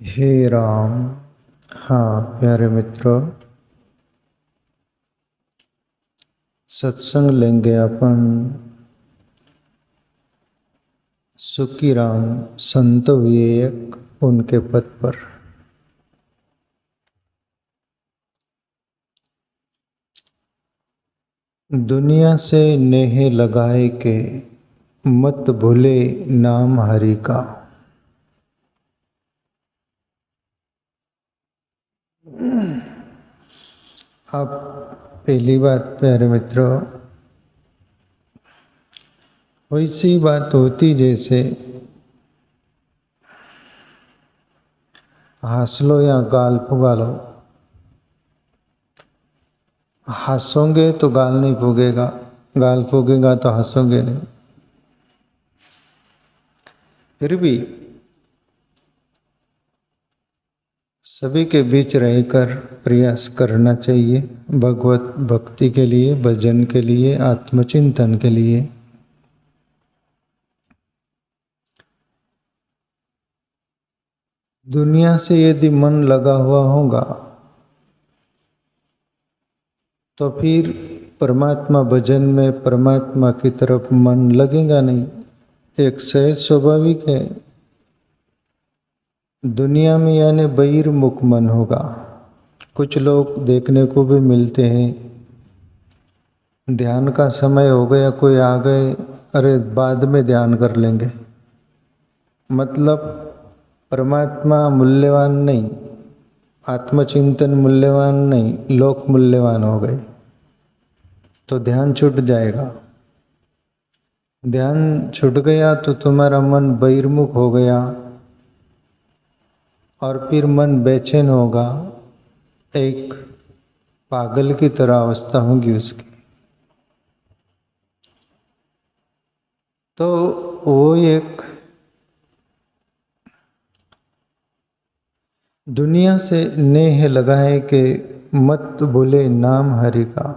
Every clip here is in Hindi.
हे राम। हाँ प्यारे मित्रों, सत्संग लेंगे अपन सुखी राम संत विवेक उनके पद पर। दुनिया से नेह लगाए के मत भूले नाम हरि का। अब पहली बात प्यारे मित्रों, वैसी बात होती जैसे हंस लो या गाल फुगा लो। हंसोगे तो गाल नहीं फूगेगा, गाल फूगेगा तो हंसोगे नहीं। फिर भी सभी के बीच रहकर प्रयास करना चाहिए, भगवत भक्ति के लिए, भजन के लिए, आत्मचिंतन के लिए। दुनिया से यदि मन लगा हुआ होगा तो फिर परमात्मा भजन में, परमात्मा की तरफ मन लगेगा नहीं। एक सहज स्वाभाविक है, दुनिया में यानी बहिर्मुख मन होगा। कुछ लोग देखने को भी मिलते हैं, ध्यान का समय हो गया, कोई आ गए, अरे बाद में ध्यान कर लेंगे। मतलब परमात्मा मूल्यवान नहीं, आत्मचिंतन मूल्यवान नहीं, लोक मूल्यवान हो गए तो ध्यान छूट जाएगा। ध्यान छूट गया तो तुम्हारा मन बहिर्मुख हो गया और फिर मन बेचैन होगा, एक पागल की तरह अवस्था होगी उसकी। तो वो एक दुनिया से नेह लगाए कि मत भूले नाम हरि का।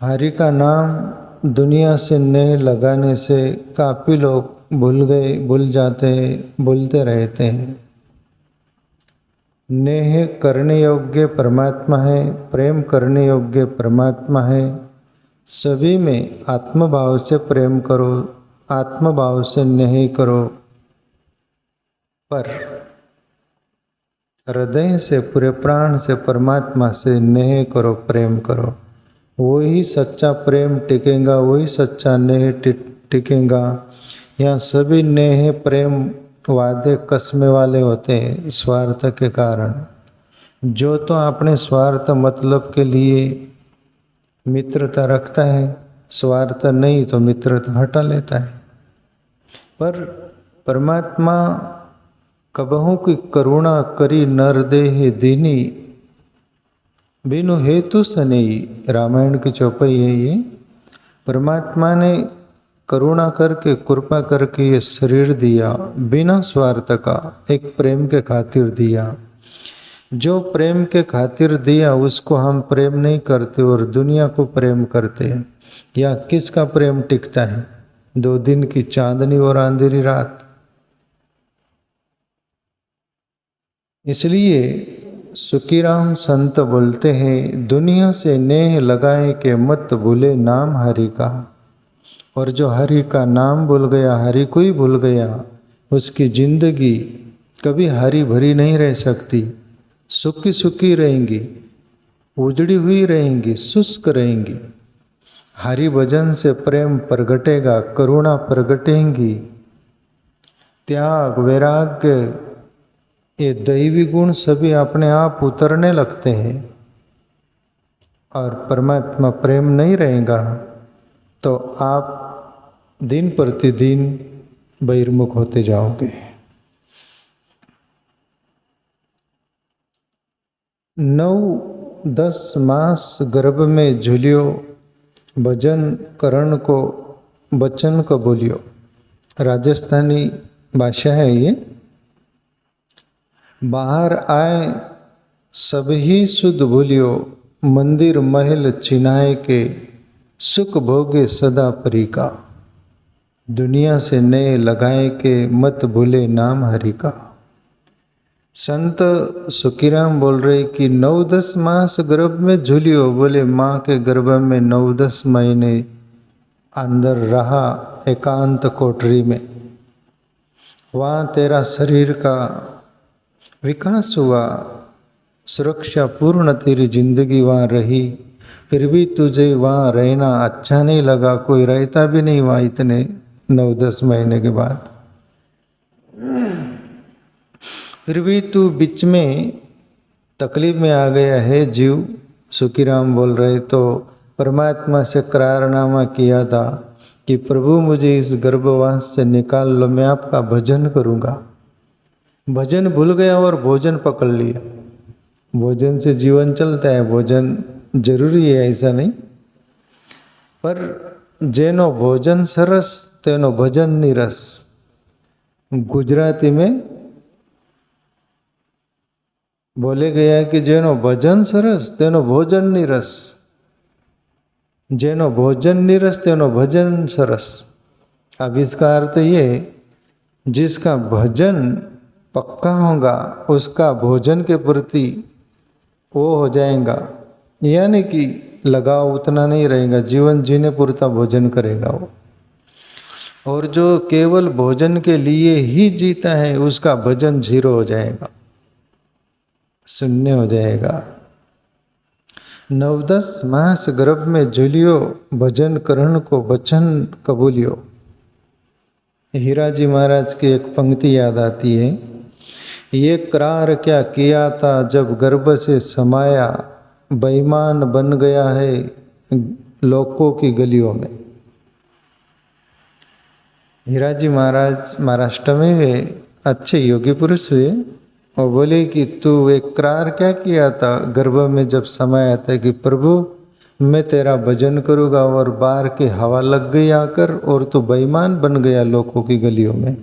हरि का नाम दुनिया से नेह लगाने से काफी लोग भूल गए, भूल जाते हैं, भूलते रहते हैं। नेह करने योग्य परमात्मा है, प्रेम करने योग्य परमात्मा है। सभी में आत्मभाव से प्रेम करो, आत्मभाव से नेह करो, पर हृदय से, पूरे प्राण से परमात्मा से नेह करो, प्रेम करो। वही सच्चा प्रेम टिकेगा, वही सच्चा नेह टिकेगा। यहाँ सभी नेह प्रेम वादे कसमे वाले होते हैं स्वार्थ के कारण। जो तो अपने स्वार्थ मतलब के लिए मित्रता रखता है, स्वार्थ नहीं तो मित्रता हटा लेता है। पर परमात्मा कबहू की करुणा करी नर देह दीनी, बिनु हेतु सनेई। रामायण की चौपाई है ये। परमात्मा ने करुणा करके, कृपा करके ये शरीर दिया, बिना स्वार्थ का, एक प्रेम के खातिर दिया। जो प्रेम के खातिर दिया उसको हम प्रेम नहीं करते और दुनिया को प्रेम करते हैं। या किसका प्रेम टिकता है? 2 दिन की चांदनी और अंधेरी रात। इसलिए सुखीराम संत बोलते हैं, दुनिया से नेह लगाए के मत भूले नाम हरि का। और जो हरि का नाम भूल गया, हरि को ही भूल गया, उसकी जिंदगी कभी हरी भरी नहीं रह सकती। सुखी सुखी रहेंगी, उजड़ी हुई रहेंगी, शुष्क रहेंगी। हरि भजन से प्रेम प्रगटेगा, करुणा प्रगटेंगी, त्याग, वैराग्य, ये दैवी गुण सभी अपने आप उतरने लगते हैं। और परमात्मा प्रेम नहीं रहेगा तो आप दिन प्रतिदिन बहिर्मुख होते जाओगे। 9-10 मास गर्भ में झूलियो, भजन करण को बचन को बोलियो। राजस्थानी भाषा है ये। बाहर आए सभी सुध भूलियो, मंदिर महल चिनाए के सुख भोगे सदा परी का। दुनिया से नेह लगाए के मत भूले नाम हरि का। संत सुखीराम बोल रहे कि 9-10 मास गर्भ में झूलियो, बोले माँ के गर्भ में 9-10 महीने अंदर रहा एकांत कोठरी में, वहाँ तेरा शरीर का विकास हुआ, सुरक्षा पूर्ण तेरी जिंदगी वहाँ रही, फिर भी तुझे वहाँ रहना अच्छा नहीं लगा, कोई रहता भी नहीं वहाँ इतने 9-10 महीने के बाद। फिर भी तू बीच में तकलीफ में आ गया है जीव, सुखीराम बोल रहे। तो परमात्मा से करारनामा किया था कि प्रभु मुझे इस गर्भवास से निकाल लो, मैं आपका भजन करूँगा। भजन भूल गया और भोजन पकड़ लिया। भोजन से जीवन चलता है, भोजन जरूरी है ऐसा नहीं, पर जेनो भोजन सरस तेनो भजन निरस। गुजराती में बोले गया कि जेनो भजन सरस तेनो भोजन निरस, जेनो भोजन निरस तेनो भजन सरस। अब इसका अर्थ ये, जिसका भजन पक्का होगा उसका भोजन के प्रति वो हो जाएगा, यानी कि लगाव उतना नहीं रहेगा, जीवन जीने पूरता भोजन करेगा वो। और जो केवल भोजन के लिए ही जीता है उसका भजन 0 हो जाएगा, शून्य हो जाएगा। 9-10 मास गर्भ में झूलियो, भजन करण को वचन कबूलियो। हीरा जी महाराज की एक पंक्ति याद आती है, ये करार क्या किया था जब गर्भ से समाया, बेईमान बन गया है लोकों की गलियों में। हीरा जी महाराज महाराष्ट्र में वे अच्छे योगी पुरुष हुए और बोले कि तू एक करार क्या किया था गर्भ में जब समाया था कि प्रभु मैं तेरा भजन करूँगा, और बाहर की हवा लग गई आकर और तू बेईमान बन गया लोगों की गलियों में।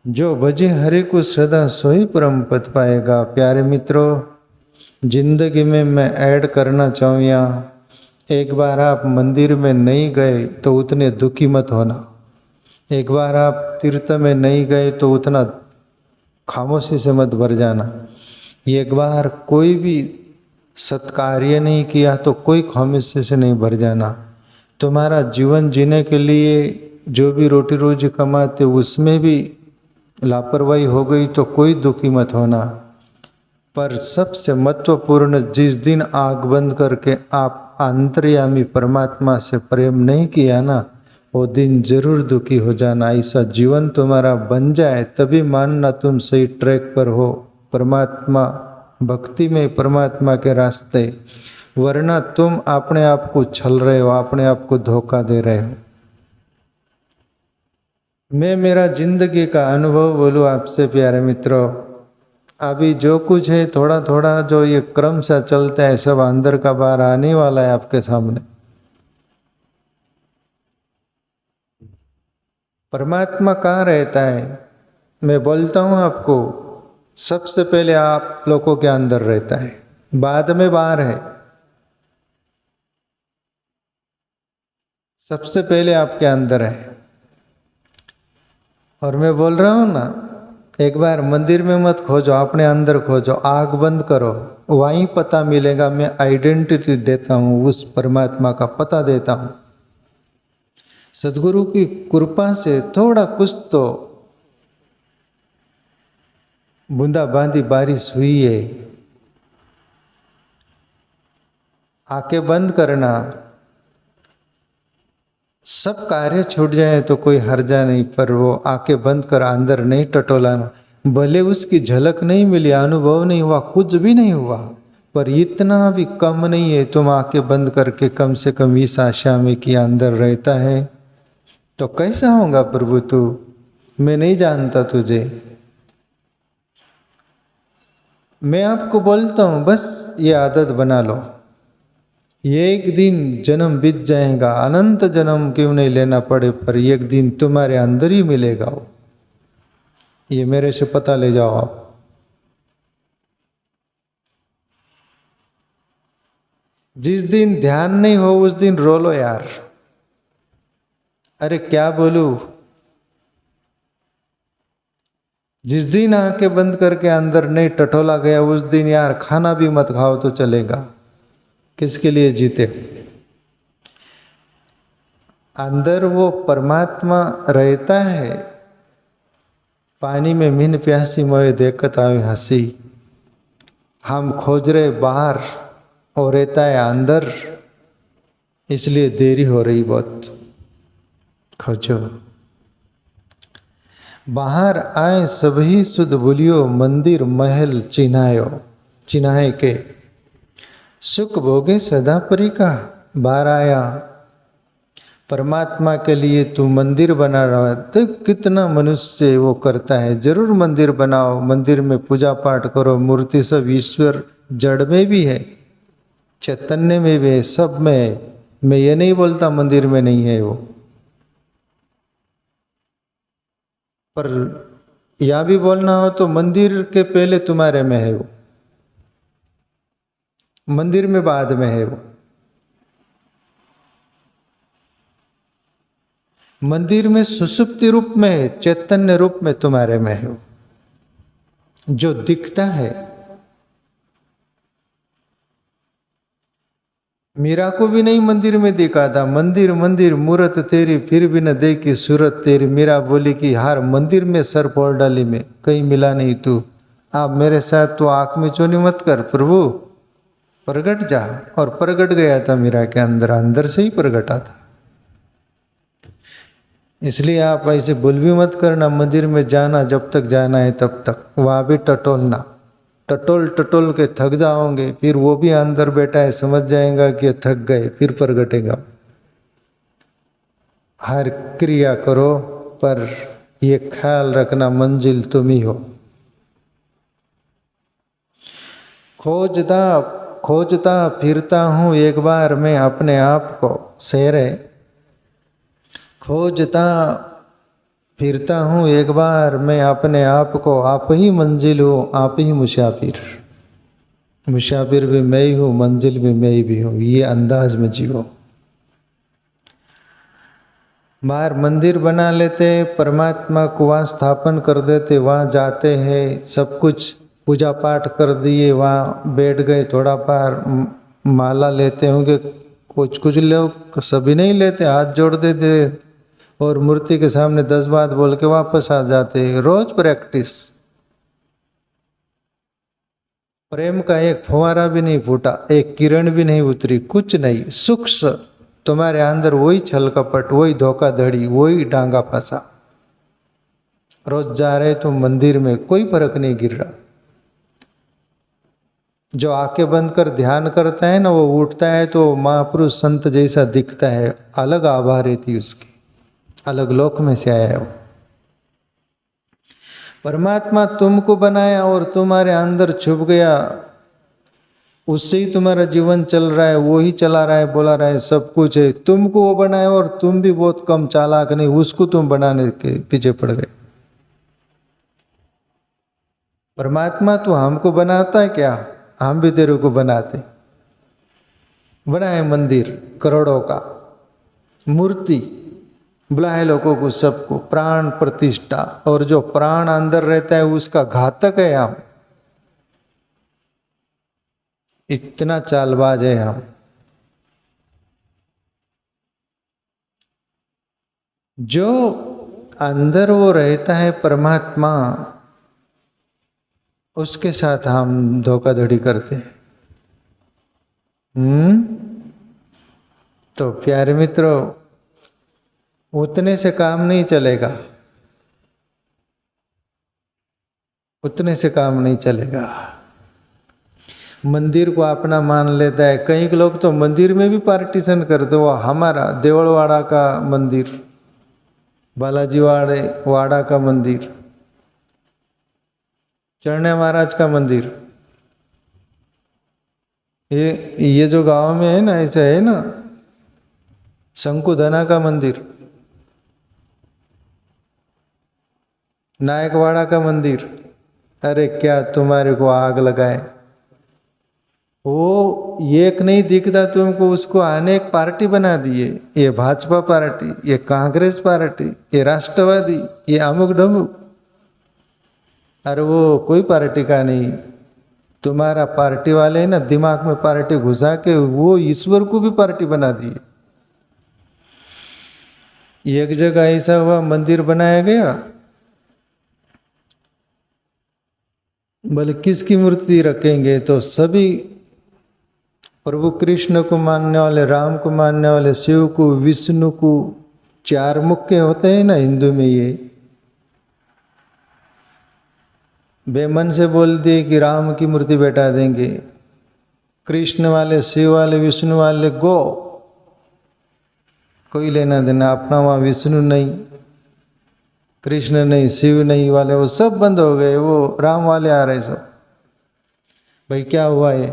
जो भजे हरि को सदा सोई परम पद पाएगा। प्यारे मित्रों, जिंदगी में मैं ऐड करना चाहूँ यहाँ, एक बार आप मंदिर में नहीं गए तो उतने दुखी मत होना, एक बार आप तीर्थ में नहीं गए तो उतना खामोशी से मत भर जाना, एक बार कोई भी सत्कार्य नहीं किया तो कोई खामोशी से नहीं भर जाना। तुम्हारा जीवन जीने के लिए जो भी रोटी रोजी कमाते उसमें भी लापरवाही हो गई तो कोई दुखी मत होना। पर सबसे महत्वपूर्ण, जिस दिन आँख बंद करके आप अंतर्यामी परमात्मा से प्रेम नहीं किया ना, वो दिन जरूर दुखी हो जाना। ऐसा जीवन तुम्हारा बन जाए तभी मानना तुम सही ट्रैक पर हो, परमात्मा भक्ति में, परमात्मा के रास्ते, वरना तुम अपने आप को छल रहे हो, अपने आप को धोखा दे रहे हो। मैं मेरा जिंदगी का अनुभव बोलूँ आपसे प्यारे मित्रों, अभी जो कुछ है थोड़ा थोड़ा जो ये क्रम सा चलता है सब अंदर का बाहर आने वाला है आपके सामने। परमात्मा कहाँ रहता है? मैं बोलता हूँ आपको, सबसे पहले आप लोगों के अंदर रहता है, बाद में बाहर है। सबसे पहले आपके अंदर है। और मैं बोल रहा हूँ ना, एक बार मंदिर में मत खोजो, अपने अंदर खोजो, आँख बंद करो, वहीं पता मिलेगा। मैं आइडेंटिटी देता हूँ, उस परमात्मा का पता देता हूँ। सदगुरु की कृपा से थोड़ा कुछ तो बूंदाबांदी बारिश हुई है। आंखें बंद करना, सब कार्य छूट जाए तो कोई हर्जा नहीं, पर वो आंखें बंद कर अंदर नहीं टटोलाना। भले उसकी झलक नहीं मिली, अनुभव नहीं हुआ, कुछ भी नहीं हुआ, पर इतना भी कम नहीं है। तुम आंखें बंद करके कम से कम इस आशा में कि अंदर रहता है, तो कैसा होगा प्रभु तू, मैं नहीं जानता तुझे। मैं आपको बोलता हूँ बस ये आदत बना लो, एक दिन जन्म बीत जाएगा, अनंत जन्म क्यों नहीं लेना पड़े, पर एक दिन तुम्हारे अंदर ही मिलेगा वो। ये मेरे से पता ले जाओ आप। जिस दिन ध्यान नहीं हो उस दिन रो लो यार, अरे क्या बोलूं, जिस दिन आंखें बंद करके अंदर नहीं टटोला गया उस दिन यार खाना भी मत खाओ तो चलेगा। किसके लिए जीते? अंदर वो परमात्मा रहता है। पानी में मीन प्यासी मोए देखत आवे हंसी। हम खोज रहे बाहर और रहता है अंदर, इसलिए देरी हो रही बहुत। खोजो बाहर आए सभी सुध भूलियो, मंदिर महल चिन्हायो चिन्हाए के। सुख भोगे सदा परी का, बाहर आया परमात्मा के लिए तू मंदिर बना रहा है। तो कितना मनुष्य वो करता है, जरूर मंदिर बनाओ, मंदिर में पूजा पाठ करो, मूर्ति सब ईश्वर जड़ में भी है, चैतन्य में भी है, सब में है। मैं ये नहीं बोलता मंदिर में नहीं है वो, पर या भी बोलना हो तो मंदिर के पहले तुम्हारे में है वो, मंदिर में बाद में है वो। मंदिर में सुसुप्ति रूप में है, चैतन्य रूप में तुम्हारे में है वो, जो दिखता है। मीरा को भी नहीं मंदिर में देखा था, मंदिर मंदिर मूरत तेरी फिर भी न देखी सूरत तेरी। मीरा बोली कि हार मंदिर में सर फोड़ डाली, में कहीं मिला नहीं तू, आप मेरे साथ तो आंख में चोनी मत कर प्रभु, प्रगट जा। और प्रगट गया था मीरा के अंदर, अंदर से ही प्रगटा था। इसलिए आप ऐसे भूल भी मत करना, मंदिर में जाना जब तक जाना है तब तक, वहां भी टटोलना, टटोल टटोल के थक जाओगे, फिर वो भी अंदर बैठा है समझ जाएगा कि थक गए, फिर प्रगटेगा। हर क्रिया करो पर ये ख्याल रखना मंजिल तुम ही हो। खोजता खोजता फिरता हूँ एक बार मैं अपने आप को, शेर है। खोजता फिरता हूँ एक बार मैं अपने आप को, आप ही मंजिल हो आप ही मुसाफिर। मुसाफिर भी मैं ही हूँ, मंजिल भी मैं ही भी हूँ, ये अंदाज में जियो। बाहर मंदिर बना लेते, परमात्मा को वहाँ स्थापन कर देते, वहाँ जाते हैं, सब कुछ पूजा पाठ कर दिए, वहाँ बैठ गए, थोड़ा पार माला लेते होंगे, कुछ कुछ लोग, सभी नहीं लेते, हाथ जोड़ देते और मूर्ति के सामने 10 बात बोल के वापस आ जाते। रोज प्रैक्टिस, प्रेम का एक फुवारा भी नहीं फूटा, एक किरण भी नहीं उतरी, कुछ नहीं, सुख तुम्हारे अंदर वही छल कपट, वही धोखाधड़ी, वही डांगा फंसा। रोज जा रहे तो मंदिर में कोई फर्क नहीं गिर रहा। जो आंखें बंद कर ध्यान करता है ना, वो उठता है तो महापुरुष संत जैसा दिखता है, अलग आभा रहती उसकी, अलग लोक में से आया है वो। परमात्मा तुमको बनाया और तुम्हारे अंदर छुप गया, उससे ही तुम्हारा जीवन चल रहा है, वो ही चला रहा है, बोला रहा है, सब कुछ है। तुमको वो बनाया और तुम भी बहुत कम चालाक नहीं, उसको तुम बनाने के पीछे पड़ गए। परमात्मा तो हमको बनाता है क्या, हम भी तेरे को बनाते। बनाए मंदिर करोड़ों का, मूर्ति, बुलाए लोगों को, सबको, प्राण प्रतिष्ठा, और जो प्राण अंदर रहता है उसका घातक है हम। इतना चालबाज है हम। जो अंदर वो रहता है परमात्मा, उसके साथ हम धोखाधड़ी करते हैं। तो प्यारे मित्रों, उतने से काम नहीं चलेगा, उतने से काम नहीं चलेगा। मंदिर को अपना मान लेता है, कई लोग तो मंदिर में भी पार्टीशन करते, वो हमारा देवलवाड़ा का मंदिर, बालाजी वाड़ा का मंदिर, चरणे महाराज का मंदिर, ये जो गांव में है ना, ऐसा है ना, शंकुधना का मंदिर, नायकवाड़ा का मंदिर। अरे क्या तुम्हारे को आग लगाए, वो एक नहीं दिखता तुमको, उसको अनेक पार्टी बना दिए। ये भाजपा पार्टी, ये कांग्रेस पार्टी, ये राष्ट्रवादी, ये अमुक ढमुक। अरे वो कोई पार्टी का नहीं, तुम्हारा पार्टी वाले ना दिमाग में पार्टी घुसा के वो ईश्वर को भी पार्टी बना दिए। एक जगह ऐसा हुआ, मंदिर बनाया गया, बोले किसकी मूर्ति रखेंगे, तो सभी प्रभु कृष्ण को मानने वाले, राम को मानने वाले, शिव को, विष्णु को, चार मुख के होते हैं ना हिंदू में, ये बेमन से बोल दिए कि राम की मूर्ति बैठा देंगे, कृष्ण वाले, शिव वाले, विष्णु वाले गो, कोई लेना देना अपना, वहाँ विष्णु नहीं, कृष्ण नहीं, शिव नहीं वाले वो सब बंद हो गए, वो राम वाले आ रहे सब। भाई क्या हुआ है,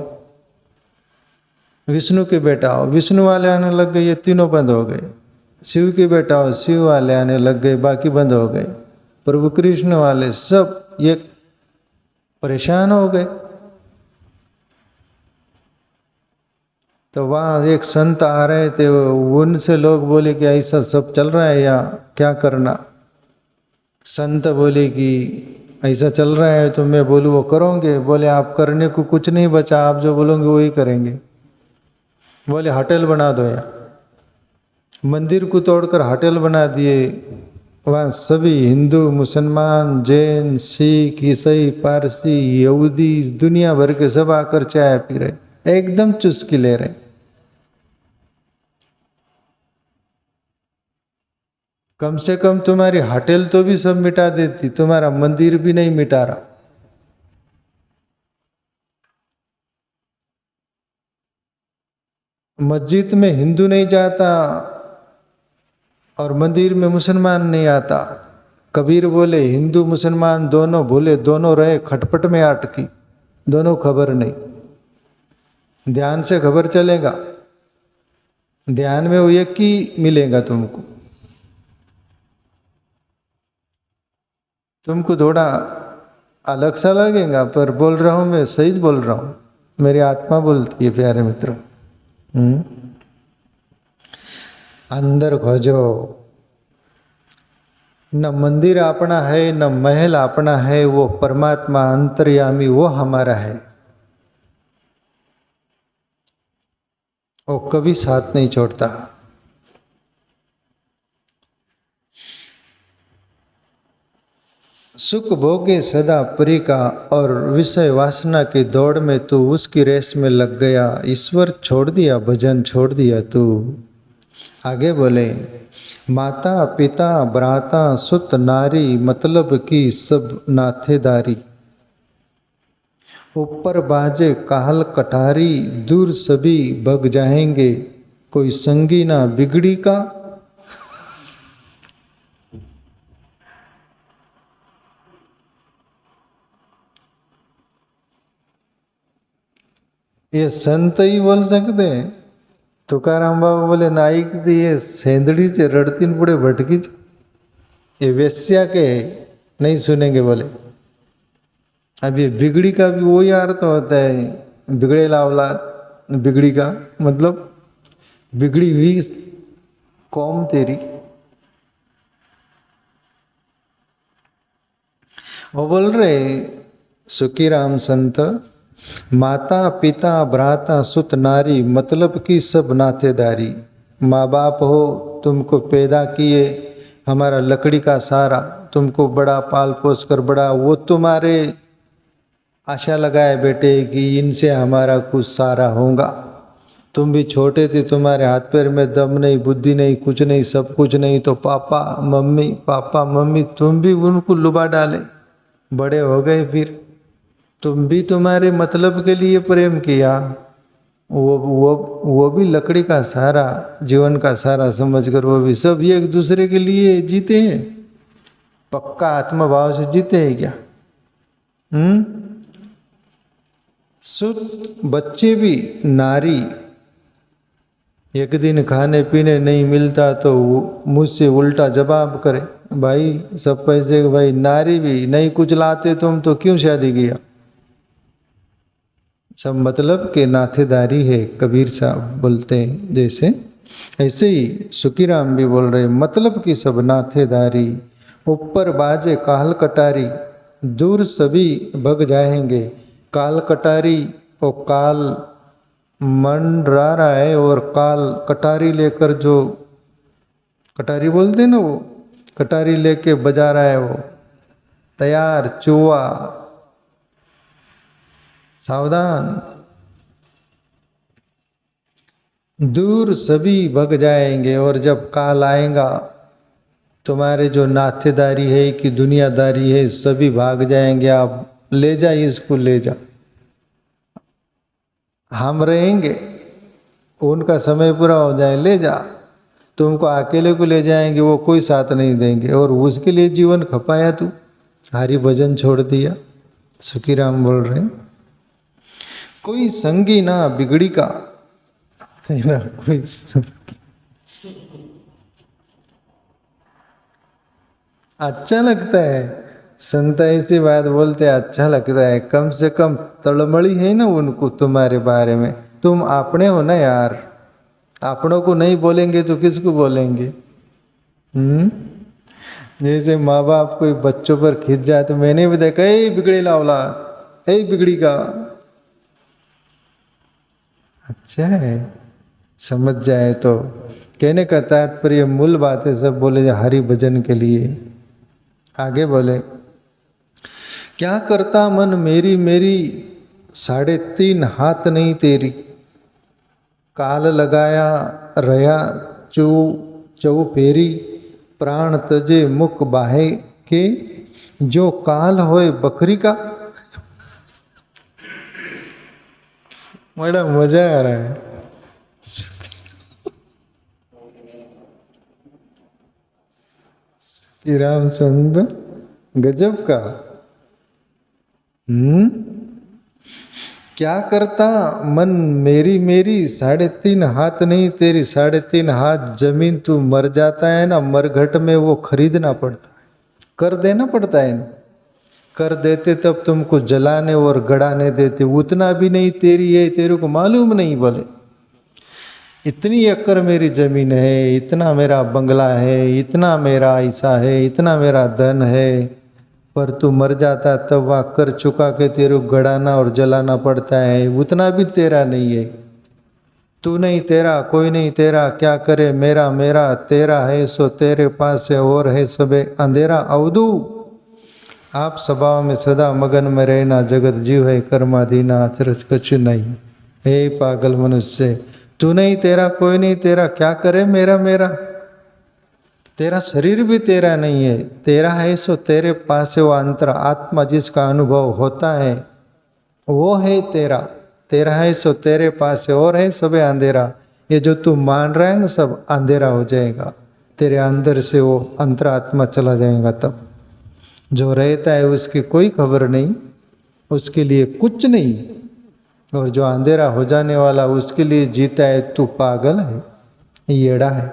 विष्णु के बेटा हो, विष्णु वाले आने लग गए, ये तीनों बंद हो गए। शिव के बेटा हो, शिव वाले आने लग गए, बाकी बंद हो गए। प्रभु कृष्ण वाले सब ये परेशान हो गए। तो वहाँ एक संत आ रहे थे, उनसे लोग बोले कि ऐसा सब चल रहा है या क्या करना। संत बोले कि ऐसा चल रहा है तो मैं बोलूँ वो करोगे? बोले आप करने को कुछ नहीं बचा, आप जो बोलोगे वही करेंगे। बोले होटल बना दो या, मंदिर को तोड़कर होटल बना दिए। वहाँ सभी हिंदू, मुसलमान, जैन, सिख, ईसाई, पारसी, यहूदी, दुनिया भर के सब आकर चाय पी रहे, एकदम चुस्की ले रहे। कम से कम तुम्हारी होटल तो भी सब मिटा देती, तुम्हारा मंदिर भी नहीं मिटा रहा। मस्जिद में हिंदू नहीं जाता और मंदिर में मुसलमान नहीं आता। कबीर बोले हिंदू मुसलमान दोनों भूले, दोनों रहे खटपट में अटकी, दोनों खबर नहीं। ध्यान से खबर चलेगा, ध्यान में वो एक ही मिलेगा तुमको। तुमको थोड़ा अलग सा लगेगा, पर बोल रहा हूं मैं, सही बोल रहा हूं, मेरी आत्मा बोलती है प्यारे मित्रों। अंदर खोजो, न मंदिर अपना है, न महल अपना है, वो परमात्मा अंतर्यामी वो हमारा है। वो कभी साथ नहीं छोड़ता। सुख भोगे सदा परी का, और विषय वासना की दौड़ में तू उसकी रेस में लग गया। ईश्वर छोड़ दिया, भजन छोड़ दिया तू। आगे बोले, माता पिता भ्राता सुत नारी, मतलब की सब नाथेदारी। ऊपर बाजे काहल कटारी, दूर सभी भग जाएंगे, कोई संगी ना बिगड़ी का। ये संत ही बोल सकते हैं। तुकाराम बाबा बोले नाइक थी ये सेंदड़ी से रड़ती पुड़े भटकी, ये वेश्या के नहीं सुनेंगे। बोले अब ये बिगड़ी का भी वही अर्थ होता है, बिगड़ेला औलाद। बिगड़ी का मतलब बिगड़ी हुई कौम तेरी। वो बोल रहे सुखी राम संत, माता पिता भ्राता सुत नारी, मतलब की सब नातेदारी। माँ बाप हो, तुमको पैदा किए, हमारा लकड़ी का सहारा, तुमको बड़ा पाल पोस कर बड़ा, वो तुम्हारे आशा लगाए बेटे कि इनसे हमारा कुछ सहारा होगा। तुम भी छोटे थे, तुम्हारे हाथ पैर में दम नहीं, बुद्धि नहीं, कुछ नहीं, सब कुछ नहीं, तो पापा मम्मी तुम भी उनको लुभा डाले। बड़े हो गए फिर तुम भी तुम्हारे मतलब के लिए प्रेम किया, वो भी लकड़ी का सहारा, जीवन का सहारा समझकर वो भी सब एक दूसरे के लिए जीते हैं। पक्का आत्मभाव से जीते हैं क्या? सुत बच्चे भी नारी, एक दिन खाने पीने नहीं मिलता तो मुझसे उल्टा जवाब करे, भाई सब पैसे भाई, नारी भी नहीं कुछ लाते तुम तो क्यों शादी किया? सब मतलब के नाथेदारी है, कबीर साहब बोलते हैं। जैसे ऐसे ही सुखीराम भी बोल रहे, मतलब की सब नाथेदारी, ऊपर बाजे काल कटारी, दूर सभी भग जाएंगे। काल कटारी, वो काल मंडरा रहा है, और काल कटारी लेकर, जो कटारी बोलते हैं ना, वो कटारी लेके बजा रहा है, वो तैयार चुआ, सावधान। दूर सभी भग जाएंगे, और जब काल आएगा तुम्हारे जो नाथेदारी है कि दुनियादारी है, सभी भाग जाएंगे। आप ले जाइए, इसको ले जा, हम रहेंगे, उनका समय पूरा हो जाए, ले जा। तुमको अकेले को ले जाएंगे, वो कोई साथ नहीं देंगे, और उसके लिए जीवन खपाया तू, हरि भजन छोड़ दिया। सुखीराम बोल रहे हैं, कोई संगी ना बिगड़ी का, तेरा कोई अच्छा लगता है। संत ऐसी बात बोलते हैं, अच्छा लगता है। कम से कम तड़मड़ी है ना उनको तुम्हारे बारे में। तुम अपने हो ना यार, अपनों को नहीं बोलेंगे तो किसको बोलेंगे? जैसे माँ बाप कोई बच्चों पर खिंच जाए, तो मैंने भी देखा, ए बिगड़े लावला, ए बिगड़ी का। अच्छा है, समझ जाए तो। कहने का तात्पर्य मूल बातें सब बोले जा हरि भजन के लिए। आगे बोले, क्या करता मन मेरी मेरी, 3.5 हाथ नहीं तेरी। काल लगाया रया चौ चौ फेरी, प्राण तजे मुख बाहे के, जो काल होए बकरी का। बड़ा मजा आ रहा है। कि राम संत गजब का। क्या करता मन मेरी मेरी, 3.5 हाथ नहीं तेरी। 3.5 हाथ जमीन तू मर जाता है ना, मरघट में वो खरीदना पड़ता है, कर देना पड़ता है ना। कर देते तब तुमको जलाने और गड़ाने देते, उतना भी नहीं तेरी है, तेरे को मालूम नहीं। बोले इतनी एकड़ मेरी जमीन है, इतना मेरा बंगला है, इतना मेरा ऐसा है, इतना मेरा धन है, पर तू मर जाता तब वह कर चुका के तेरे को गड़ाना और जलाना पड़ता है, उतना भी तेरा नहीं है। तू नहीं तेरा, कोई नहीं तेरा, क्या करे मेरा मेरा, तेरा है सो तेरे पास है, और है सबे अंधेरा। अवधू आप स्वभाव में सदा मगन में रहना, जगत जीव है कर्माधीना, अचरज कछु नहीं। हे पागल मनुष्य, तू नहीं तेरा, कोई नहीं तेरा, क्या करे मेरा मेरा। तेरा शरीर भी तेरा नहीं है, तेरा है सो तेरे पास है वो अंतर आत्मा, जिसका अनुभव होता है वो है तेरा। तेरा है सो तेरे पास है, और है सबे अंधेरा। ये जो तू मान रहा है ना, सब अंधेरा हो जाएगा, तेरे अंदर से वो अंतरात्मा चला जाएगा। तब जो रहता है उसकी कोई खबर नहीं, उसके लिए कुछ नहीं, और जो अंधेरा हो जाने वाला उसके लिए जीता है, तू पागल है, येड़ा है।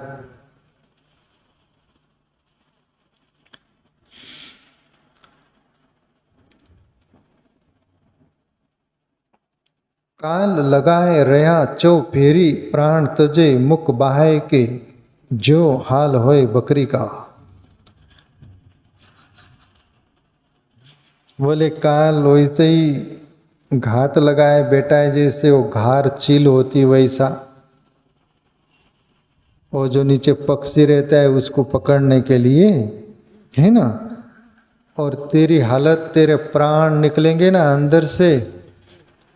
काल लगाए रहा चौ फेरी, प्राण तजे मुख बाहे के, जो हाल होए बकरी का। बोले काल वैसे ही घात लगाए बेटा है, जैसे वो घार चील होती वैसा, वो जो नीचे पक्षी रहता है उसको पकड़ने के लिए, है ना। और तेरी हालत, तेरे प्राण निकलेंगे ना अंदर से।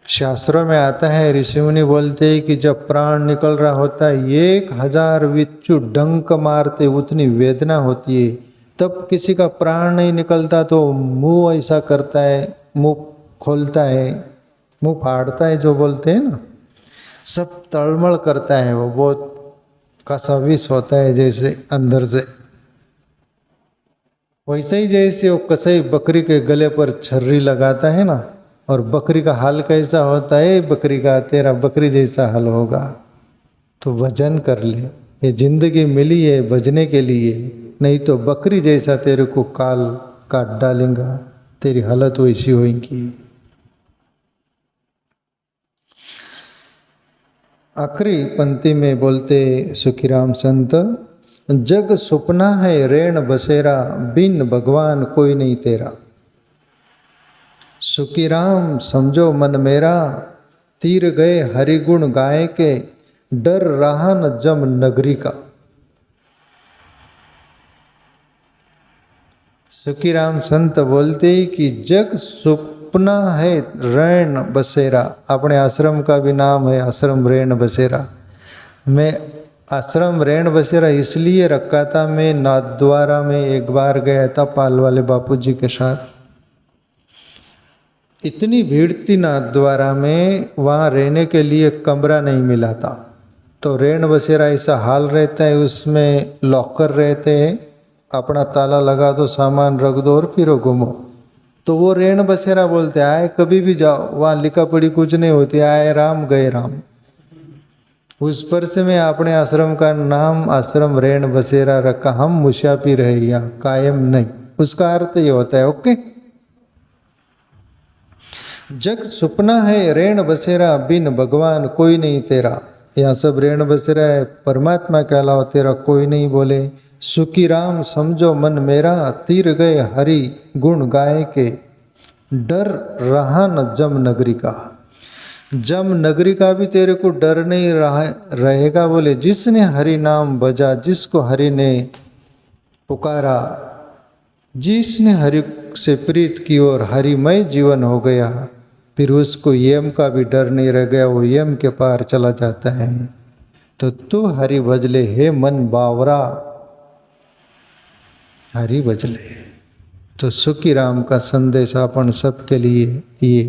शास्त्रों में आता है, ऋषि मुनि बोलते हैं कि जब प्राण निकल रहा होता है, 1000 बिच्छू डंक मारते उतनी वेदना होती है। तब किसी का प्राण नहीं निकलता तो मुंह ऐसा करता है, मुंह खोलता है, मुंह फाड़ता है, जो बोलते हैं ना, सब तड़मड़ करता है। वो बहुत कसा विष होता है जैसे अंदर से। वैसे ही जैसे वो कसाई बकरी के गले पर छर्री लगाता है ना, और बकरी का हाल कैसा होता है, बकरी का, तेरा बकरी जैसा हाल होगा। तो भजन कर ले, ये जिंदगी मिली है भजने के लिए, नहीं तो बकरी जैसा तेरे को काल काट डालेगा, तेरी हालत वैसी होगी। आखिरी पंक्ति में बोलते सुखीराम संत, जग सुपना है रेण बसेरा, बिन भगवान कोई नहीं तेरा। सुखीराम समझो मन मेरा, तीर गए हरिगुण गाय के, डर रहा न जम नगरी का। सुखीराम संत बोलते कि जग सुपना है रेण बसेरा, अपने आश्रम का भी नाम है आश्रम रेण बसेरा। मैं आश्रम रेण बसेरा इसलिए रखा था, मैं नाथद्वारा में एक बार गया था पाल वाले बापूजी के साथ। इतनी भीड़ थी नाथद्वारा में, वहाँ रहने के लिए कमरा नहीं मिला था। तो रेण बसेरा ऐसा हाल रहता है, उसमें लॉकर रहते हैं, अपना ताला लगा दो, सामान रख दो और फिर घूमो। तो वो रेण बसेरा बोलते आए कभी भी जाओ, वहाँ लिखा पड़ी कुछ नहीं होती, आए राम गए राम। उस पर से मैं अपने आश्रम का नाम आश्रम रेण बसेरा रखा। हम मुसाफिर रहे यहाँ, कायम नहीं। उसका अर्थ ये होता है, ओके। जग सुपना है रेण बसेरा, बिन भगवान कोई नहीं तेरा। यहाँ सब रेण बसेरा है, परमात्मा के अलावा तेरा कोई नहीं बोले। सुखी राम समझो मन मेरा, तीर गए हरि गुण गाय के, डर रहा न जम नगरी का। जम नगरी का भी तेरे को डर नहीं रहेगा बोले। जिसने हरि नाम बजा, जिसको हरि ने पुकारा, जिसने हरि से प्रीत की और हरिमय जीवन हो गया, फिर उसको यम का भी डर नहीं रह गया, वो यम के पार चला जाता है। तो तू हरि भजले हे मन बावरा, हरि भजले। तो सुखी राम का संदेश अपन सबके लिए ये